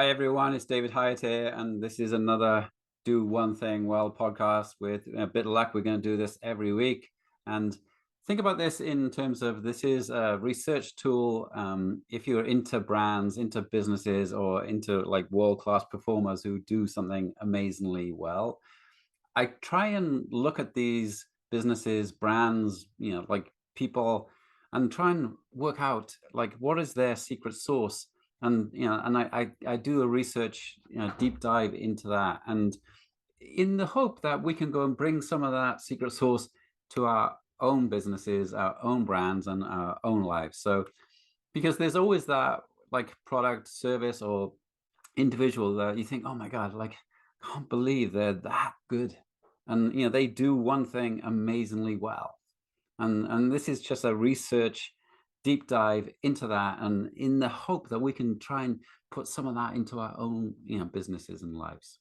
Hi everyone, it's David Hiut here, and this is another Do One Thing Well podcast. With a bit of luck, we're going to do this every week. And think about this in terms of this is a research tool. If you're into brands, into businesses, or into like world-class performers who do something amazingly well, I try and look at these businesses, brands, like people, and try and work out like what is their secret sauce. And I do a research, deep dive into that, and in the hope that we can go and bring some of that secret sauce to our own businesses, our own brands, and our own lives. So because there's always that like product, service, or individual that you think, oh my God, like I can't believe they're that good. And they do one thing amazingly well. And this is just a research deep dive into that, and in the hope that we can try and put some of that into our own businesses and lives.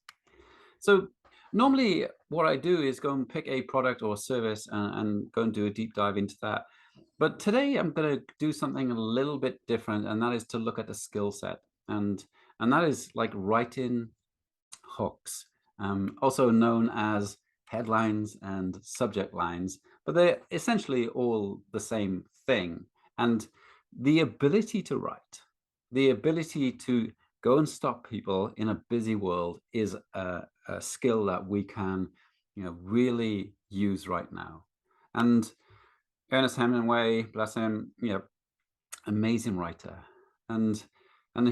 So normally what I do is go and pick a product or service and go and do a deep dive into that. But today I'm going to do something a little bit different, and that is to look at the skill set. And that is like writing hooks, also known as headlines and subject lines, but they're essentially all the same thing. And the ability to write, the ability to go and stop people in a busy world is a skill that we can, really use right now. And Ernest Hemingway, bless him, amazing writer. And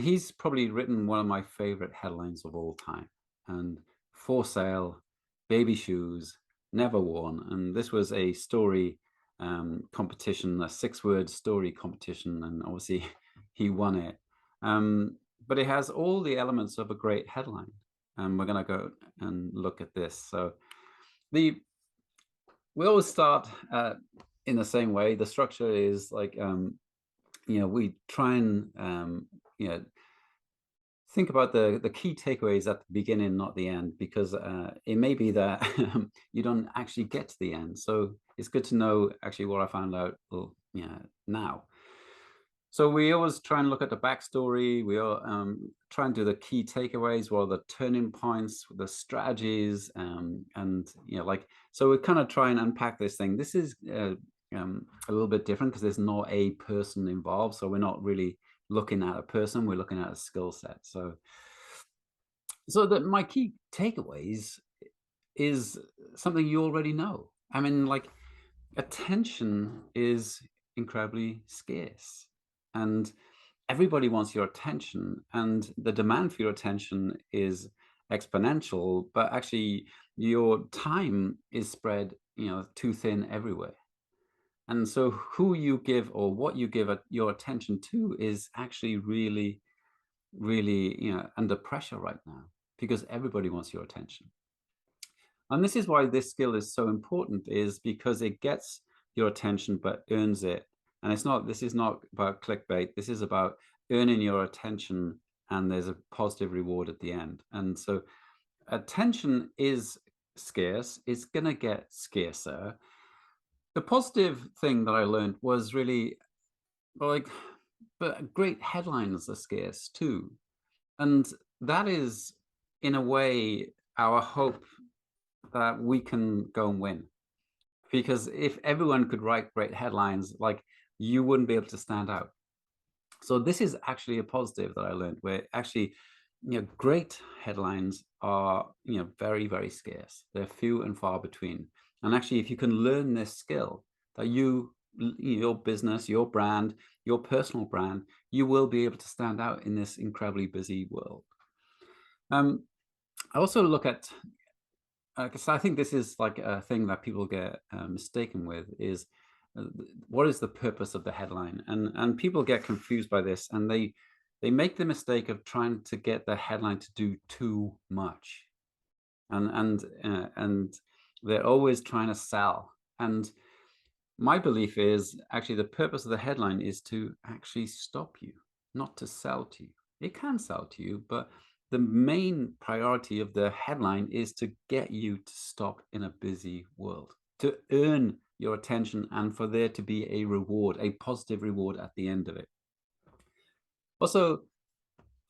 he's probably written one of my favorite headlines of all time. And for sale, baby shoes, never worn. And this was a story competition, a 6-word story competition, and obviously he won it. But it has all the elements of a great headline, and we're going to go and look at this. So we always start in the same way. The structure is like we try and think about the key takeaways at the beginning, not the end, because it may be that you don't actually get to the end. So it's good to know actually what I found out now. So we always try and look at the backstory. We all try and do the key takeaways, what are the turning points, the strategies, and so we kind of try and unpack this thing. This is a little bit different because there's not a person involved, so we're not really looking at a person, we're looking at a skill set. So my key takeaways is something you already know. I mean, like, attention is incredibly scarce, and everybody wants your attention, and the demand for your attention is exponential, but actually your time is spread too thin everywhere. And so who you give or what you give your attention to is actually really, really, under pressure right now, because everybody wants your attention. And this is why this skill is so important, is because it gets your attention, but earns it. And this is not about clickbait. This is about earning your attention, and there's a positive reward at the end. And so attention is scarce. It's going to get scarcer. The positive thing that I learned was really but great headlines are scarce too. And that is, in a way, our hope that we can go and win. Because if everyone could write great headlines, like, you wouldn't be able to stand out. So this is actually a positive that I learned, where actually, great headlines are, very, very scarce. They're few and far between. And actually, if you can learn this skill, that your business, your brand, your personal brand, you will be able to stand out in this incredibly busy world. I also look at, because I think this is like a thing that people get mistaken with, is what is the purpose of the headline? And people get confused by this, and they make the mistake of trying to get the headline to do too much, and they're always trying to sell. And my belief is actually the purpose of the headline is to actually stop you, not to sell to you. It can sell to you, but the main priority of the headline is to get you to stop in a busy world, to earn your attention, and for there to be a reward, a positive reward at the end of it. Also,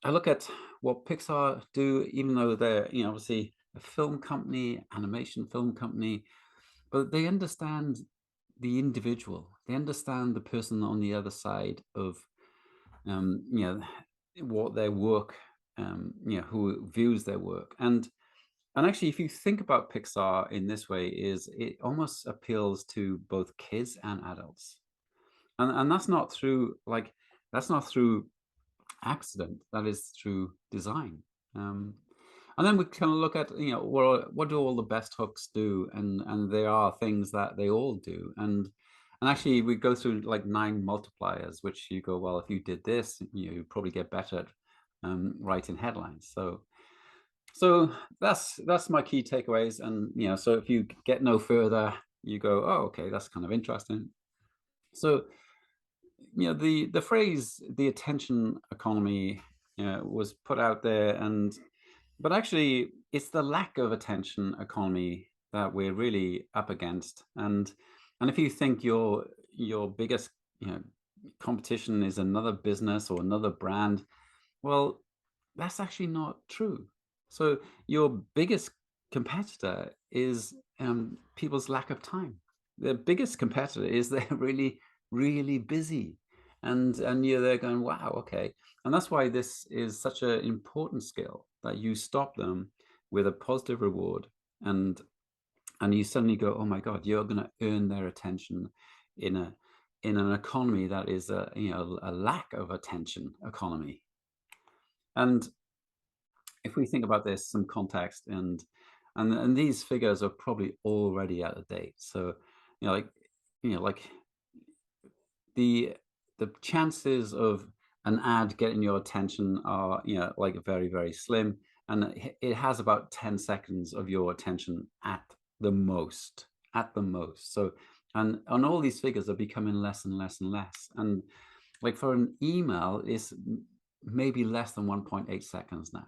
I look at what Pixar do, even though they're, obviously a film company, animation film company, but they understand the individual. They understand the person on the other side of, what their work, who views their work. And actually, if you think about Pixar in this way, is it almost appeals to both kids and adults. And that's not through accident. That is through design. Um, and then we kind of look at, well, what do all the best hooks do? And there are things that they all do. And actually, we go through like 9 multipliers, which you go, well, if you did this, you probably get better at writing headlines. So that's my key takeaways. And so if you get no further, you go, oh, okay, that's kind of interesting. So the phrase the attention economy was put out there, but actually it's the lack of attention economy that we're really up against. And if you think your biggest competition is another business or another brand, well, that's actually not true. So your biggest competitor is people's lack of time. The biggest competitor is they're really, really busy. And they're going, wow, okay. And that's why this is such an important skill, that you stop them with a positive reward, and you suddenly go, oh my God, you're going to earn their attention in an economy that is a lack of attention economy. And if we think about this, some context, and these figures are probably already out of date. So, like the chances of an ad getting your attention are, like very, very slim. And it has about 10 seconds of your attention at the most, So, and all these figures are becoming less and less and less. And like for an email, it's maybe less than 1.8 seconds now.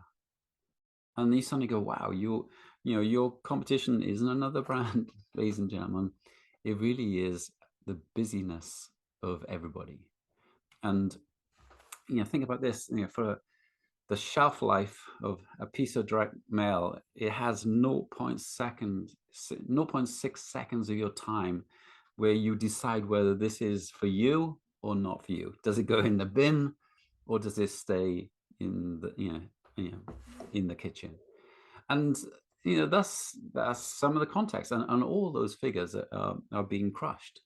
And you suddenly go, wow, your competition isn't another brand, ladies and gentlemen. It really is the busyness of everybody. And think about this, for the shelf life of a piece of direct mail, it has 0.6 seconds of your time where you decide whether this is for you or not for you. Does it go in the bin, or does it stay in the in the kitchen? And that's some of the context, and all those figures are being crushed.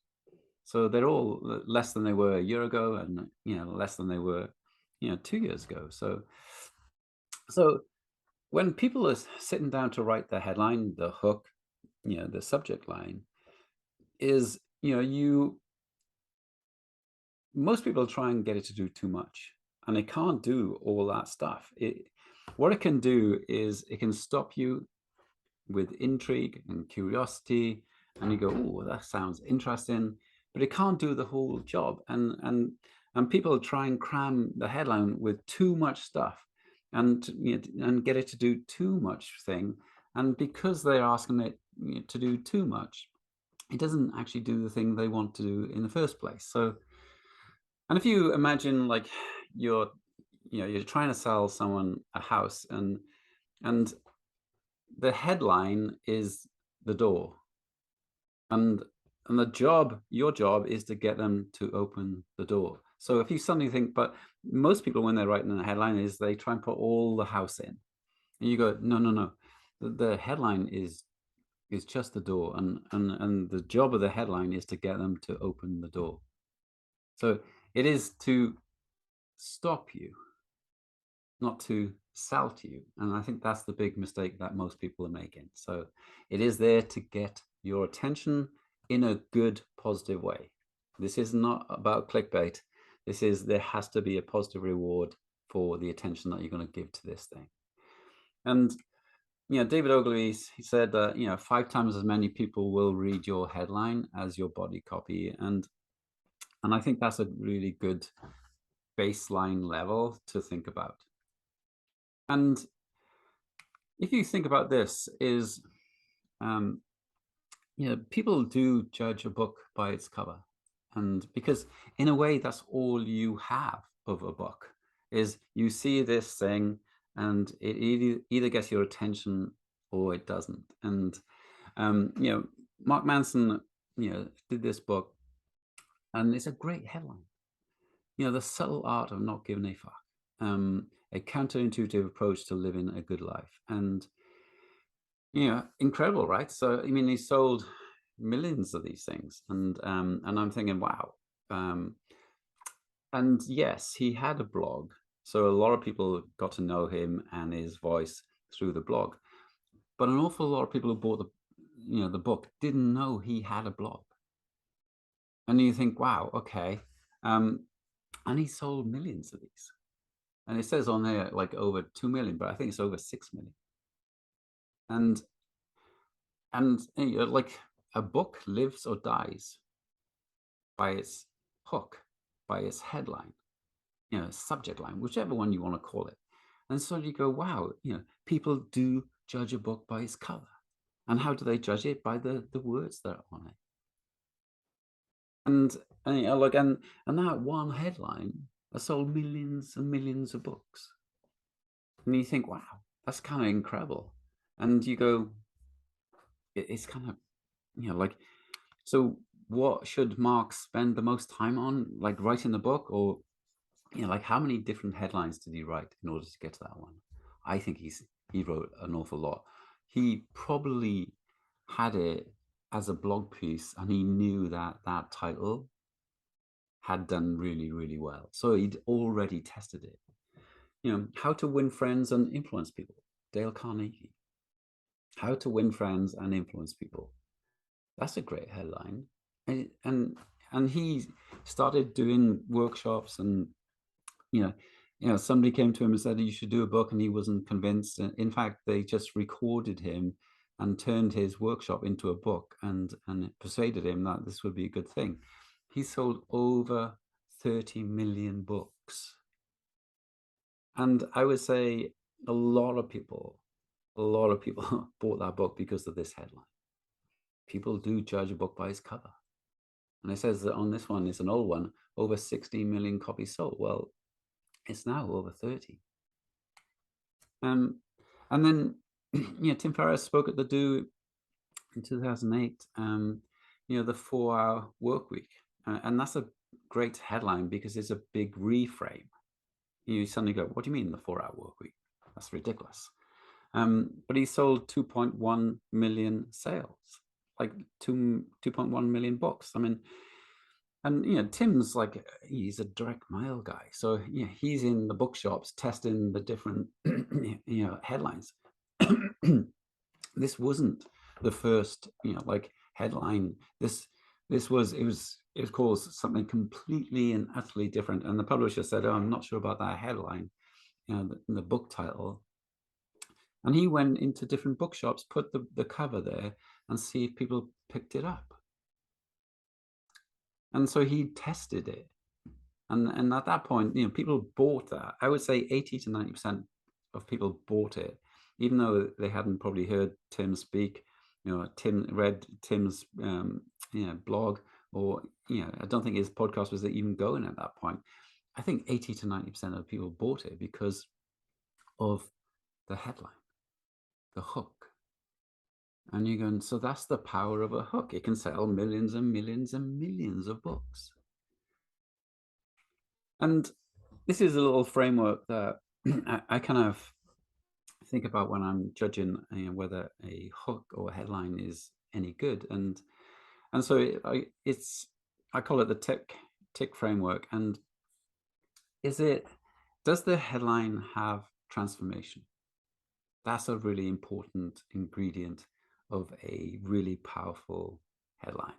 So they're all less than they were a year ago, and less than they were 2 years ago. So when people are sitting down to write the headline, the hook, the subject line, is most people try and get it to do too much, and it can't do all that stuff. What it can do is it can stop you with intrigue and curiosity, and you go, oh, that sounds interesting, but it can't do the whole job. And people try and cram the headline with too much stuff, and and get it to do too much thing. And because they're asking it to do too much, it doesn't actually do the thing they want to do in the first place. So, and if you imagine like you're trying to sell someone a house, and the headline is the door, and your job is to get them to open the door. So if you suddenly think, but most people, when they're writing a headline, is they try and put all the house in, and you go, no, the headline is just the door, and the job of the headline is to get them to open the door. So it is to stop you, not to sell to you. And I think that's the big mistake that most people are making. So it is there to get your attention in a good, positive way. This is not about clickbait. There has to be a positive reward for the attention that you're going to give to this thing. And David Ogilvy, he said that 5 times as many people will read your headline as your body copy, and I think that's a really good baseline level to think about. And if you think about this, is people do judge a book by its cover, and because in a way that's all you have of a book, is you see this thing, and it either gets your attention or it doesn't. And Mark Manson, did this book, and it's a great headline. The subtle art of not giving a fuck. A counterintuitive approach to living a good life. And incredible, right? So I mean, he sold millions of these things, and I'm thinking, wow. And yes, he had a blog, so a lot of people got to know him and his voice through the blog. But an awful lot of people who bought the book didn't know he had a blog. And you think, wow, okay. And he sold millions of these. And it says on there like over 2 million, but I think it's over 6 million. And like a book lives or dies by its hook, by its headline, subject line, whichever one you want to call it. And so you go, wow, people do judge a book by its cover. And how do they judge it? By the words that are on it. And that one headline has sold millions and millions of books. And you think, wow, that's kind of incredible. And you go, it's kind of, like, so what should Mark spend the most time on, like writing the book, or like how many different headlines did he write in order to get to that one? I think he wrote an awful lot. He probably had it as a blog piece, and he knew that title had done really, really well. So he'd already tested it. How to win friends and influence people. Dale Carnegie. How to win friends and influence people. That's a great headline. And he started doing workshops, and somebody came to him and said you should do a book, and he wasn't convinced. And in fact, they just recorded him and turned his workshop into a book, and persuaded him that this would be a good thing. He sold over 30 million books. And I would say a lot of people bought that book because of this headline. People do judge a book by its cover. And it says that on this one, it's an old one, over 60 million copies sold. Well, it's now over 30. And then, Tim Ferriss spoke at the Do in 2008, the 4-hour work week. And that's a great headline because it's a big reframe. You suddenly go, what do you mean the 4-hour work week? That's ridiculous. But he sold 2.1 million sales, like 2.1 million books. I mean, and Tim's like, he's a direct mail guy, so he's in the bookshops testing the different headlines. This wasn't the first like headline. This was it was called something completely and utterly different, and the publisher said, oh, I'm not sure about that headline, the book title. And he went into different bookshops, put the cover there, and see if people picked it up. And so he tested it. And at that point, people bought that. I would say 80 to 90% of people bought it, even though they hadn't probably heard Tim speak, Tim read Tim's blog, or I don't think his podcast was even going at that point. I think 80 to 90% of people bought it because of the headline, the hook. And you're going, so that's the power of a hook. It can sell millions and millions and millions of books. And this is a little framework that I kind of think about when I'm judging whether a hook or a headline is any good. And so I call it the tick framework. And does the headline have transformation? That's a really important ingredient of a really powerful headline.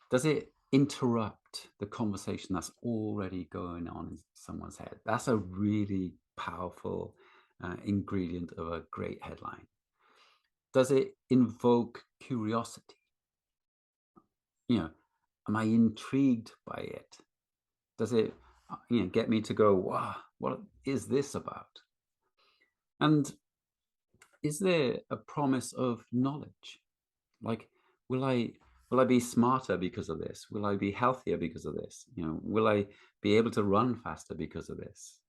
Does it interrupt the conversation that's already going on in someone's head? That's a really powerful ingredient of a great headline. Does it invoke curiosity? Am I intrigued by it? Does it get me to go, wow, what is this about? And is there a promise of knowledge? Like, will I be smarter because of this? Will I be healthier because of this? Will I be able to run faster because of this?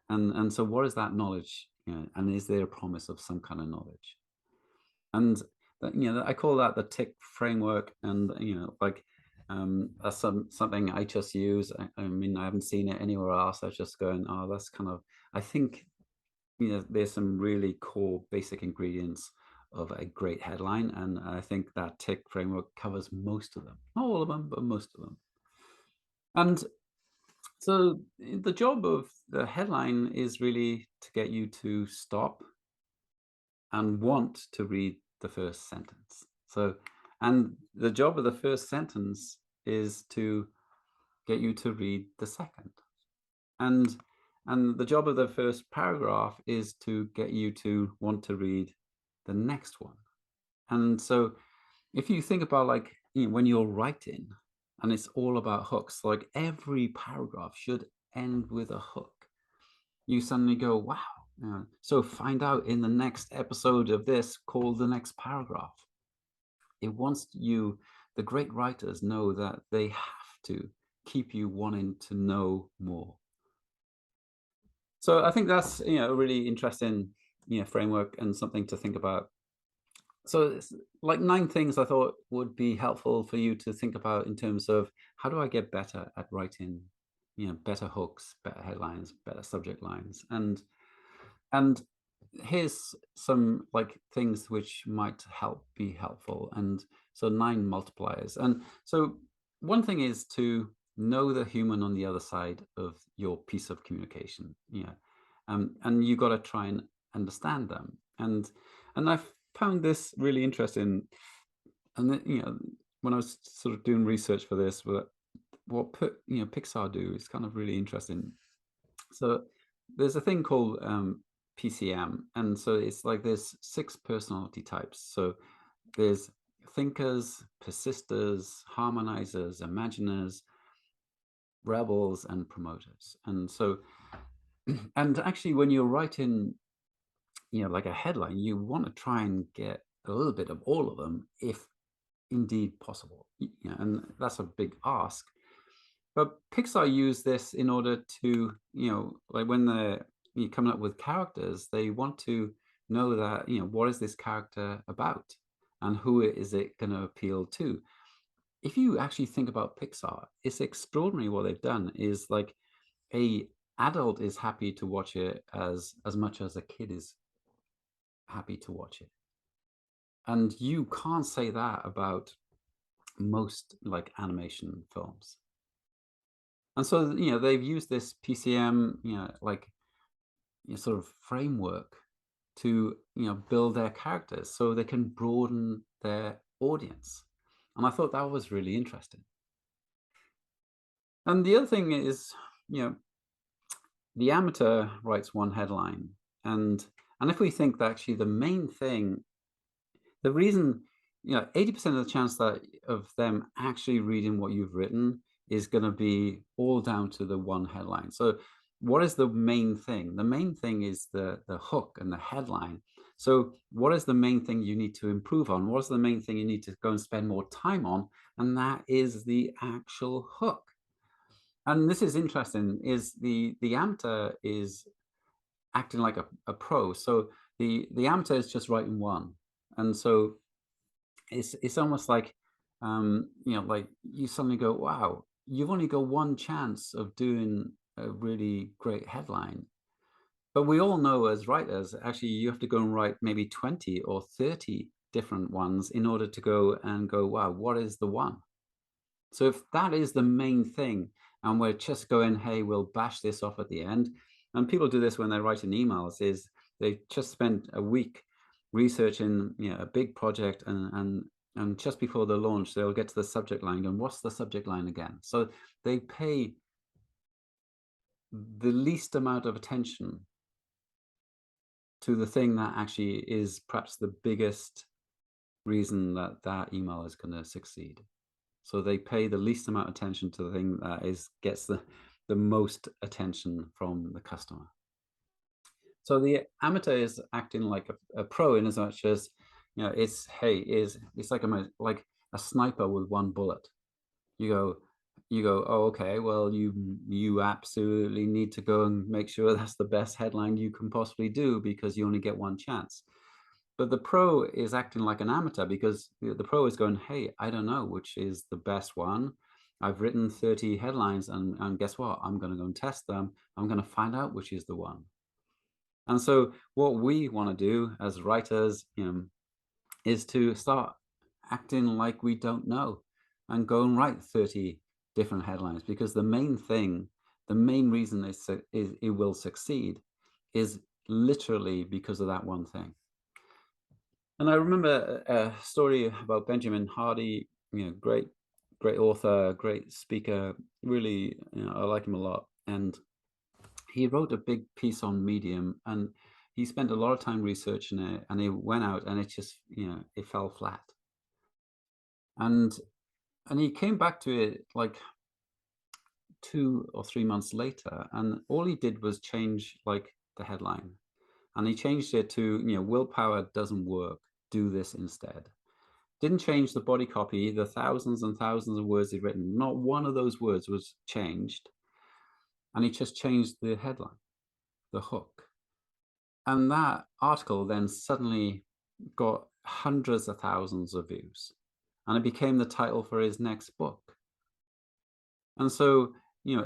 And so what is that knowledge? And is there a promise of some kind of knowledge? And I call that the tick framework. And like that's something I just use. I mean, I haven't seen it anywhere else. I was just going, oh, that's kind of, I think there's some really core basic ingredients of a great headline, and I think that tick framework covers most of them. Not all of them, but most of them. And so the job of the headline is really to get you to stop and want to read the first sentence. So, and the job of the first sentence is to get you to read the second. And the job of the first paragraph is to get you to want to read the next one. And so if you think about, like, when you're writing and it's all about hooks, like every paragraph should end with a hook. You suddenly go, wow. So find out in the next episode of this called the next paragraph. It wants you, the great writers know that they have to keep you wanting to know more. So I think that's a really interesting framework and something to think about. So it's like 9 things I thought would be helpful for you to think about in terms of how do I get better at writing better hooks, better headlines, better subject lines. And here's some like things which might be helpful. And so 9 multipliers. And so one thing is to know the human on the other side of your piece of communication. And you got to try and understand them. And I've found this really interesting. And when I was sort of doing research for this, what Pixar do is kind of really interesting. So there's a thing called PCM, and so it's like there's 6 personality types. So there's thinkers, persisters, harmonizers, imaginers, rebels, and promoters. And so, and actually, when you're writing, like a headline, you want to try and get a little bit of all of them, if indeed possible. And that's a big ask. But Pixar use this in order to, like when they're coming up with characters, they want to know that, what is this character about and who is it going to appeal to? If you actually think about Pixar, it's extraordinary what they've done. Is like a adult is happy to watch it as much as a kid is happy to watch it. And you can't say that about most like animation films. And so, they've used this PCM, like sort of framework to, build their characters so they can broaden their audience. And I thought that was really interesting. And the other thing is, the amateur writes one headline. And if we think that actually the main thing, the reason, 80% of the chance that of them actually reading what you've written is going to be all down to the one headline. So what is the main thing? The main thing is the hook and the headline. So what is the main thing you need to improve on? What's the main thing you need to go and spend more time on? And that is the actual hook. And this is interesting, is the amateur is acting like a pro. So the amateur is just writing one. And so it's almost like, like you suddenly go, wow, you've only got one chance of doing a really great headline. But we all know as writers, actually, you have to go and write maybe 20 or 30 different ones in order to go, wow, what is the one? So if that is the main thing, and we're just going, hey, we'll bash this off at the end. And people do this when they're writing emails, is they just spend a week researching a big project, and just before the launch, they'll get to the subject line and what's the subject line again? So they pay the least amount of attention to the thing that actually is perhaps the biggest reason that that email is going to succeed. So they pay the least amount of attention to the thing that gets the most attention from the customer. So the amateur is acting like a pro in as much as, it's like a sniper with one bullet. You go, you go, oh, okay, well, you absolutely need to go and make sure that's the best headline you can possibly do, because you only get one chance. But the pro is acting like an amateur, because the pro is going, hey, I don't know which is the best one. I've written 30 headlines, and guess what? I'm going to go and test them. I'm going to find out which is the one. And so what we want to do as writers, is to start acting like we don't know and go and write 30 different headlines, because the main thing, the main reason it will succeed is literally because of that one thing. And I remember a story about Benjamin Hardy, great author, great speaker, really, I like him a lot. And he wrote a big piece on Medium, and he spent a lot of time researching it, and he went out and it just, it fell flat. And he came back to it like 2 or 3 months later, and all he did was change like the headline, and he changed it to, willpower doesn't work, do this instead. Didn't change the body copy, the thousands and thousands of words he'd written. Not one of those words was changed. And he just changed the headline, the hook. And that article then suddenly got hundreds of thousands of views. And it became the title for his next book. And so,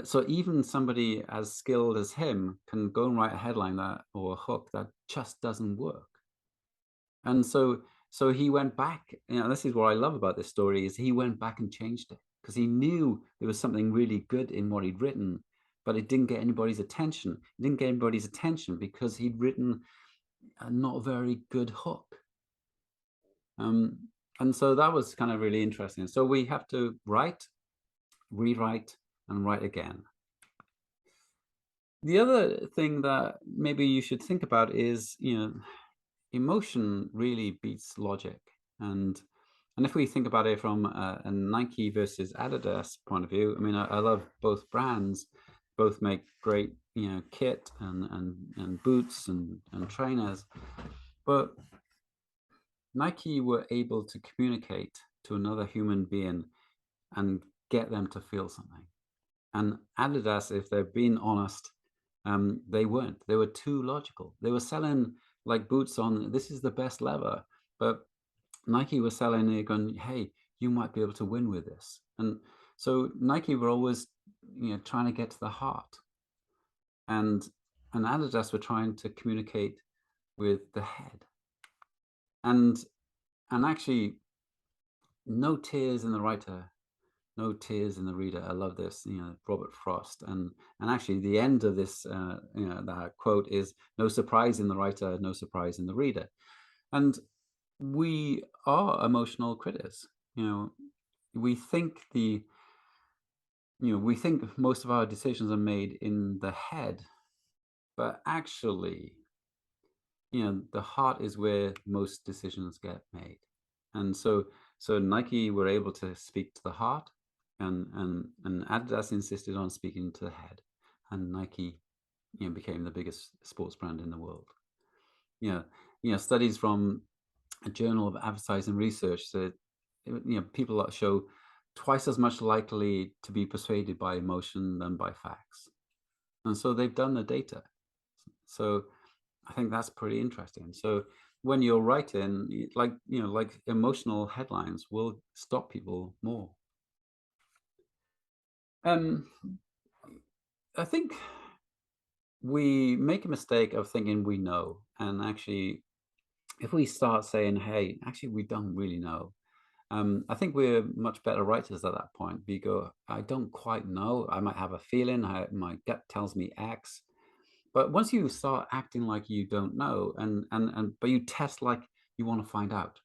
so even somebody as skilled as him can go and write a headline that, or a hook that just doesn't work. And so he went back, this is what I love about this story, is he went back and changed it, because he knew there was something really good in what he'd written, but it didn't get anybody's attention. It didn't get anybody's attention because he'd written a not very good hook. And so that was kind of really interesting. So we have to write, rewrite, and write again. The other thing that maybe you should think about is, emotion really beats logic. And if we think about it from a Nike versus Adidas point of view, I mean, I love both brands. Both make great, kit and boots and trainers. But Nike were able to communicate to another human being and get them to feel something. And Adidas, if they're being honest, they weren't. They were too logical. They were selling like boots on, this is the best leather, but Nike was selling it going, hey, you might be able to win with this. And so Nike were always, trying to get to the heart, and Adidas were trying to communicate with the head. And actually, no tears in the writer, no tears in the reader. I love this, Robert Frost. And actually the end of this, that quote is, no surprise in the writer, no surprise in the reader. And we are emotional critics. We think we think most of our decisions are made in the head, but actually, the heart is where most decisions get made. And so Nike were able to speak to the heart, and Adidas insisted on speaking to the head, and Nike, became the biggest sports brand in the world. Studies from a Journal of Advertising Research that, people that show twice as much likely to be persuaded by emotion than by facts. And so they've done the data. So I think that's pretty interesting. So when you're writing, like emotional headlines will stop people more. I think we make a mistake of thinking we know, and actually, if we start saying, hey, actually we don't really know, I think we're much better writers at that point. We go, I don't quite know, I might have a feeling, my gut tells me X. But once you start acting like you don't know, but you test like you want to find out,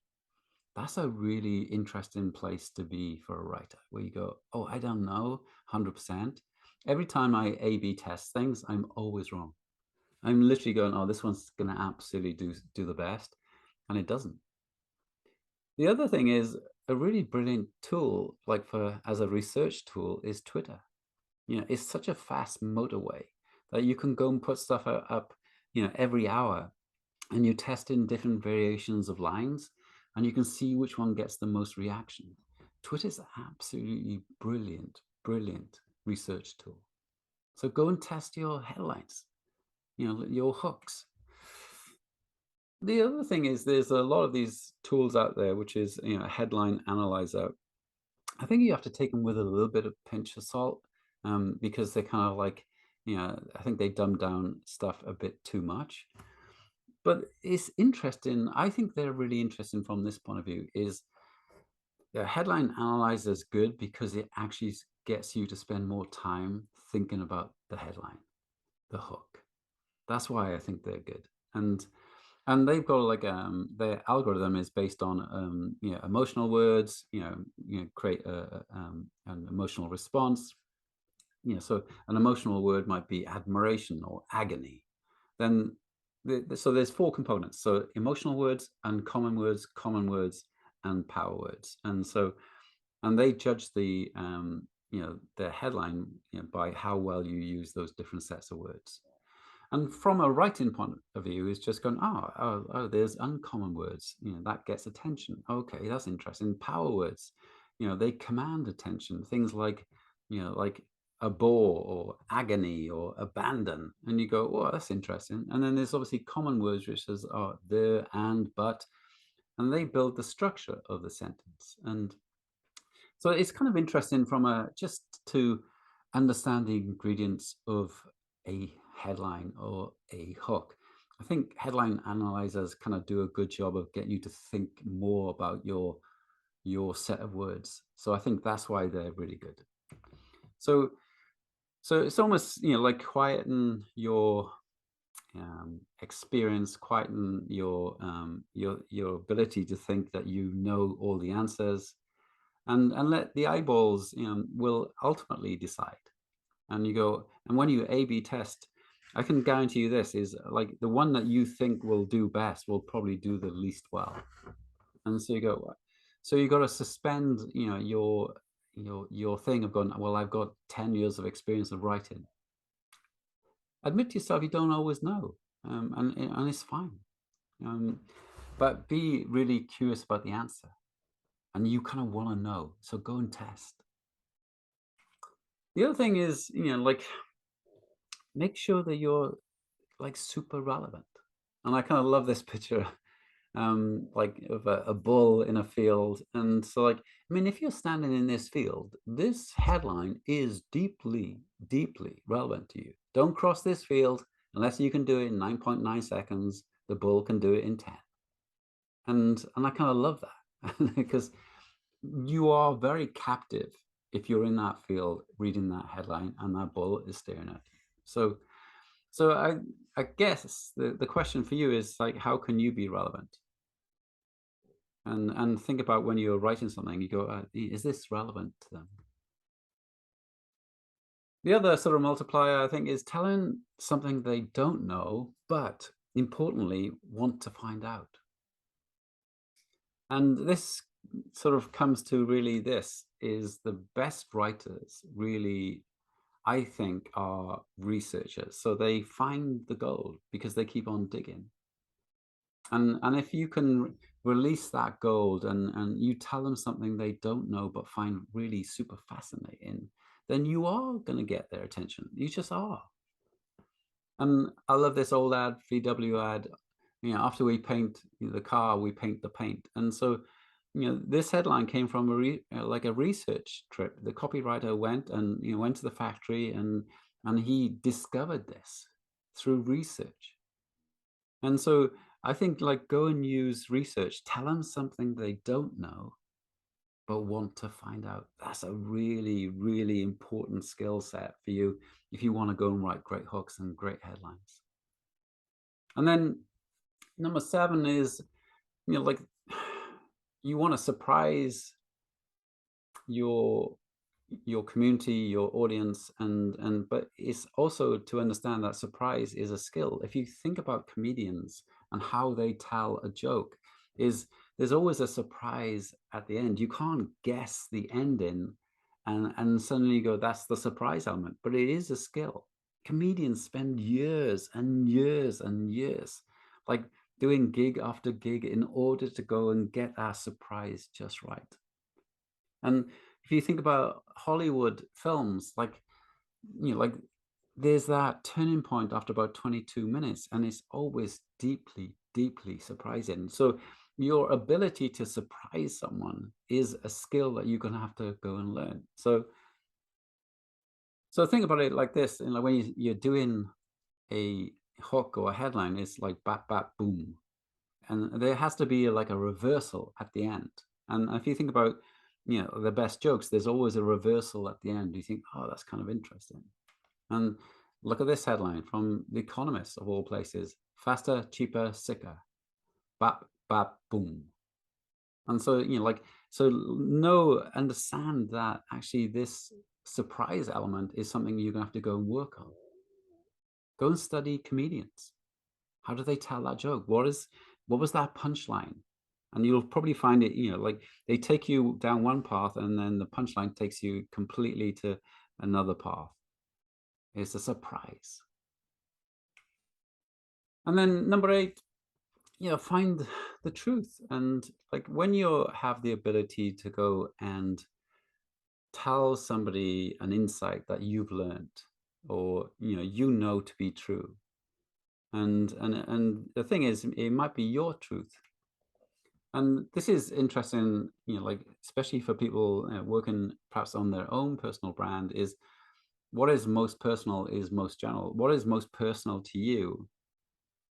that's a really interesting place to be for a writer, where you go, oh, I don't know 100%. Every time I A/B test things, I'm always wrong. I'm literally going, oh, this one's going to absolutely do the best, and it doesn't. The other thing is, a really brilliant tool, like as a research tool, is Twitter. It's such a fast motorway that you can go and put stuff up, every hour, and you test in different variations of lines, and you can see which one gets the most reaction. Twitter's absolutely brilliant brilliant research tool. So go and test your headlines, your hooks. The other thing is there's a lot of these tools out there, which is, a headline analyzer. I think you have to take them with a little bit of pinch of salt, because they're kind of like, I think they dumb down stuff a bit too much. But it's interesting. I think they're really interesting from this point of view. Is the headline analyzer is good because it actually gets you to spend more time thinking about the headline, the hook. That's why I think they're good. And they've got like their algorithm is based on emotional words, create an emotional response. So an emotional word might be admiration or agony. Then so there's 4 components. So emotional words, uncommon words, common words, and power words. And they judge the their headline by how well you use those different sets of words. And from a writing point of view, it's just going, there's uncommon words, that gets attention. Okay, that's interesting. Power words, they command attention. Things like, like a bore or agony or abandon. And you go, well, that's interesting. And then there's obviously common words, which says, the, and, but, and they build the structure of the sentence. And so it's kind of interesting from just to understand the ingredients of a headline or a hook. I think headline analyzers kind of do a good job of getting you to think more about your set of words. So I think that's why they're really good. So it's almost like quieten your experience, quieten your ability to think that you know all the answers, and let the eyeballs will ultimately decide. And you go, and when you A/B test, I can guarantee you this is like the one that you think will do best will probably do the least well. And so you go, so you got to suspend your thing of going, well, I've got 10 years of experience of writing. Admit to yourself you don't always know, and it's fine, but be really curious about the answer, and you kind of want to know, so go and test. The other thing is, like, make sure that you're like super relevant. And I kind of love this picture, like of a bull in a field. And so, like, I mean, if you're standing in this field, this headline is deeply, deeply relevant to you. Don't cross this field unless you can do it in 9.9 seconds. The bull can do it in 10. And I kind of love that because you are very captive if you're in that field reading that headline and that bull is staring at you. So I guess the question for you is like, how can you be relevant? And think about when you're writing something, you go, is this relevant to them? The other sort of multiplier, I think, is telling something they don't know, but importantly, want to find out. And this sort of comes to really this is the best writers really, I think, are researchers. So they find the gold because they keep on digging. And if you can release that gold and you tell them something they don't know but find really super fascinating, then you are going to get their attention. You just are. And I love this old ad, VW ad, after we paint the car, we paint the paint. And so, this headline came from a research trip. The copywriter went and went to the factory and he discovered this through research. And so I think, like, go and use research. Tell them something they don't know but want to find out. That's a really, really important skill set for you if you want to go and write great hooks and great headlines. And then number 7 is, like, you want to surprise your community, your audience, but it's also to understand that surprise is a skill. If you think about comedians and how they tell a joke, there's always a surprise at the end. You can't guess the ending and suddenly you go, that's the surprise element, but it is a skill. Comedians spend years and years and years, like, doing gig after gig in order to go and get that surprise just right. And if you think about Hollywood films, like, like there's that turning point after about 22 minutes, and it's always deeply, deeply surprising. So your ability to surprise someone is a skill that you're going to have to go and learn. So think about it like this, like when you're doing a hook or a headline, it's like bap, bap, boom. And there has to be like a reversal at the end. And if you think about, the best jokes, there's always a reversal at the end. You think, oh, that's kind of interesting. And look at this headline from The Economist, of all places: faster, cheaper, sicker. Bap, bap, boom. And so, understand that actually this surprise element is something you're going to have to go and work on. Go and study comedians. How do they tell that joke? What was that punchline? And you'll probably find it, like they take you down one path and then the punchline takes you completely to another path. It's a surprise. And then number 8, find the truth. And like when you have the ability to go and tell somebody an insight that you've learned, or to be true, and the thing is, it might be your truth. And this is interesting, like especially for people working perhaps on their own personal brand, is what is most personal is most general. What is most personal to you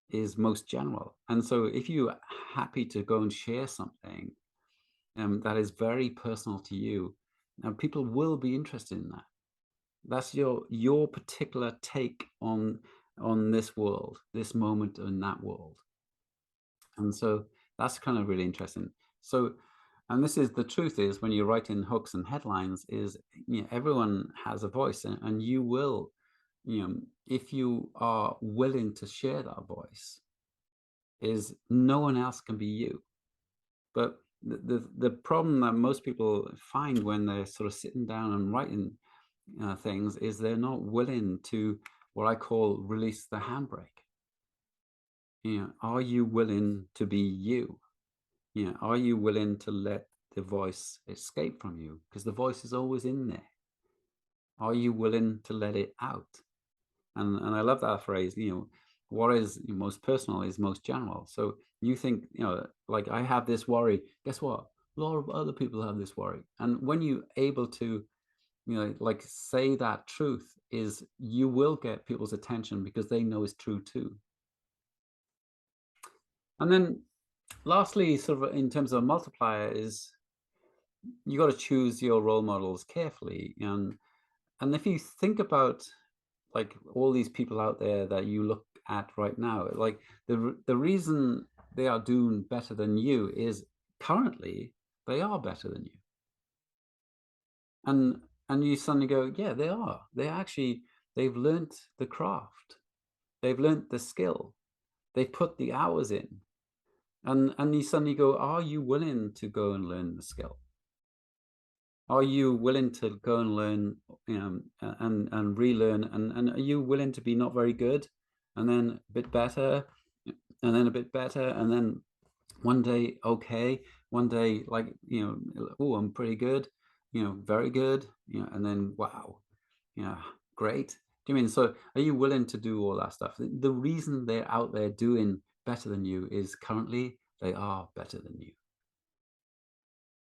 is most general. And so if you're happy to go and share something that is very personal to you, people will be interested in that. That's your particular take on this world, this moment in that world. And so that's kind of really interesting. So, and this is the truth, is when you're writing hooks and headlines, is everyone has a voice, and you will, if you are willing to share that voice, is no one else can be you. But the problem that most people find when they're sort of sitting down and writing things is they're not willing to, what I call, release the handbrake. Are you willing to be you? Are you willing to let the voice escape from you? Because the voice is always in there. Are you willing to let it out? And I love that phrase, what is most personal is most general. So you think, like I have this worry, guess what? A lot of other people have this worry. And when you're able to, like say that truth, is you will get people's attention because they know it's true too. And then lastly, sort of in terms of a multiplier, is you got to choose your role models carefully. And if you think about like all these people out there that you look at right now, like the reason they are doing better than you is currently they are better than you. And you suddenly go, yeah, they are. They've learnt the craft. They've learnt the skill. They've put the hours in. And you suddenly go, are you willing to go and learn the skill? Are you willing to go and learn, and relearn? And are you willing to be not very good, and then a bit better, and then a bit better, and then one day okay, one day like oh, I'm pretty good, very good, and then wow, great. Do you mean, so are you willing to do all that stuff? The reason they're out there doing better than you is currently they are better than you,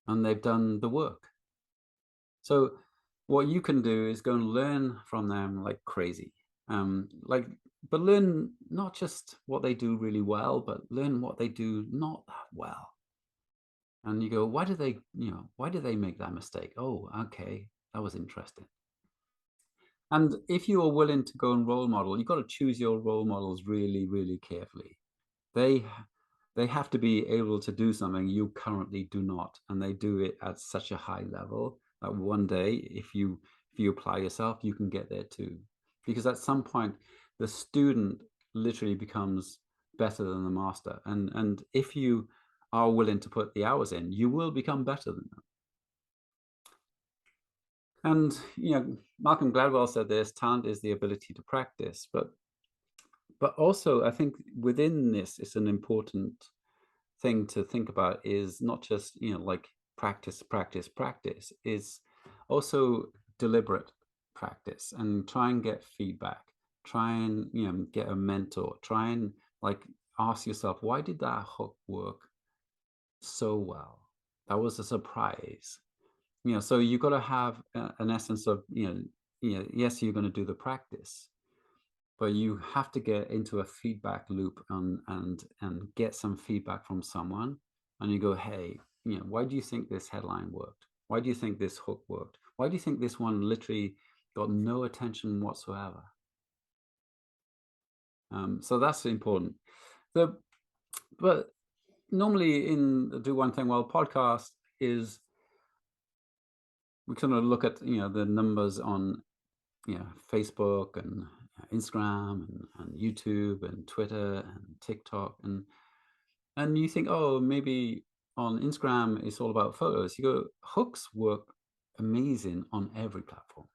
and they've done the work. So what you can do is go and learn from them like crazy. But learn not just what they do really well, but learn what they do not that well. And you go, why do they make that mistake? Oh, okay, that was interesting. And if you are willing to go and role model, you've got to choose your role models really, really carefully. They have to be able to do something you currently do not, and they do it at such a high level that one day, if you apply yourself, you can get there too. Because at some point, the student literally becomes better than the master, and if you are willing to put the hours in, you will become better than them. And Malcolm Gladwell said this: talent is the ability to practice. But also, I think within this, it's an important thing to think about is not just like practice, is also deliberate practice and try and get feedback. Try and get a mentor. Try and like ask yourself, why did that hook work so well? That was a surprise. So you've got to have an essence of yes, you're going to do the practice, but you have to get into a feedback loop and get some feedback from someone, and you go, hey, why do you think this headline worked? Why do you think this hook worked? Why do you think this one literally got no attention whatsoever? So that's important. But normally in the Do One Thing Well podcast is we kind of look at the numbers on Facebook and Instagram and YouTube and Twitter and TikTok, and you think, oh, maybe on Instagram it's all about photos. You go, hooks work amazing on every platform.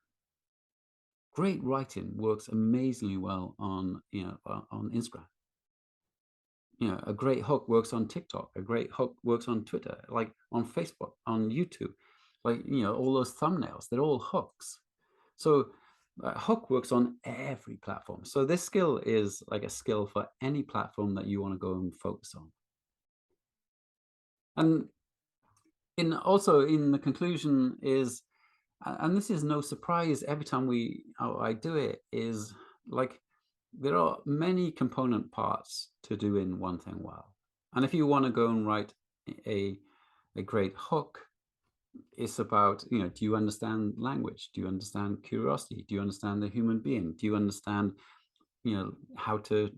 Great writing works amazingly well on on Instagram. A great hook works on TikTok. A great hook works on Twitter, like on Facebook, on YouTube, like all those thumbnails. They're all hooks. So hook works on every platform. So this skill is like a skill for any platform that you want to go and focus on. And also in the conclusion is, and this is no surprise every time I do it, is like there are many component parts to doing one thing well. And if you want to go and write a great hook, it's about, do you understand language? Do you understand curiosity? Do you understand the human being? Do you understand, how to,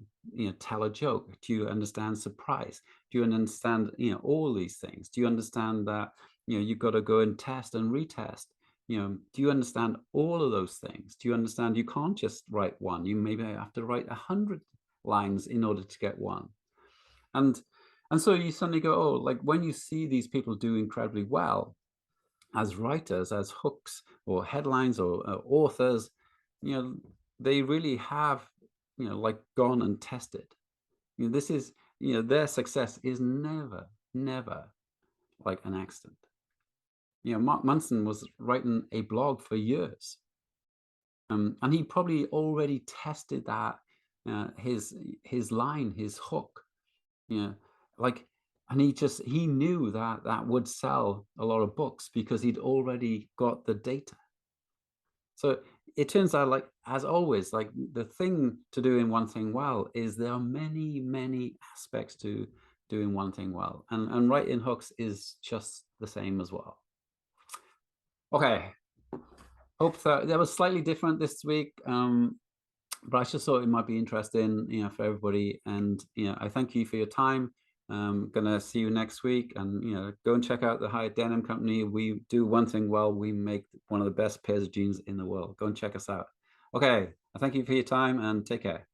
tell a joke? Do you understand surprise? Do you understand, all these things? Do you understand that, you've got to go and test and retest? Do you understand all of those things? Do you understand you can't just write one? You maybe have to write 100 lines in order to get one. And so you suddenly go, oh, like when you see these people do incredibly well as writers, as hooks or headlines or authors, they really have, like gone and tested. This is, their success is never like an accident. Mark Manson was writing a blog for years, and he probably already tested that his line, his hook, like, and he knew that would sell a lot of books because he'd already got the data. So it turns out, like, as always, like the thing to doing one thing well is there are many aspects to doing one thing well, and writing hooks is just the same as well. Okay, hope that was slightly different this week, but I just thought it might be interesting, for everybody. And I thank you for your time. I'm gonna see you next week, and go and check out the Hiut Denim Company. We do one thing well. We make one of the best pairs of jeans in the world. Go and check us out. Okay, I thank you for your time, and take care.